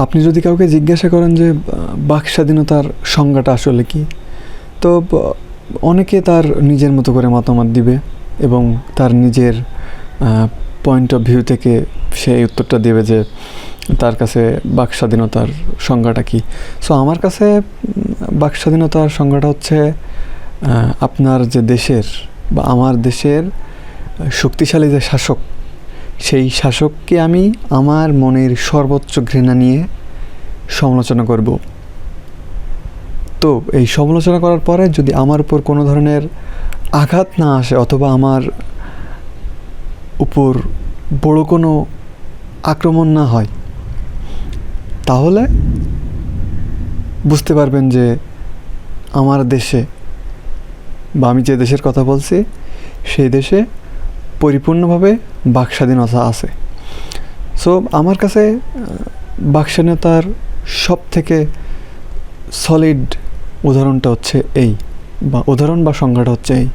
আপনি যদি কাউকে জিজ্ঞাসা করেন যে বাক স্বাধীনতার সংজ্ঞাটা আসলে কী, তো অনেকে তার নিজের মতো করে মতামত দিবে এবং তার নিজের পয়েন্ট অফ ভিউ থেকে সে এই উত্তরটা দেবে যে তার কাছে বাক স্বাধীনতার সংজ্ঞাটা কী। সো আমার কাছে বাক স্বাধীনতার সংজ্ঞাটা হচ্ছে আপনার যে দেশের বা আমার দেশের শক্তিশালী যে শাসক, সেই শাসককে আমি আমার মনের সর্বোচ্চ ঘৃণা নিয়ে সমালোচনা করব। তো এই সমালোচনা করার পরে যদি আমার উপর কোনো ধরনের আঘাত না আসে অথবা আমার উপর বড় কোনো আক্রমণ না হয়, তাহলে বুঝতে পারবেন যে আমার দেশে বা আমি যে দেশের কথা বলছি সেই দেশে পরিপূর্ণভাবে বাক স্বাধীনতা আছে। সো আমার কাছে বাক স্বাধীনতার সব থেকে সলিড উদাহরণটা হচ্ছে এই, বা উদাহরণ বা সংজ্ঞাটা হচ্ছে এই।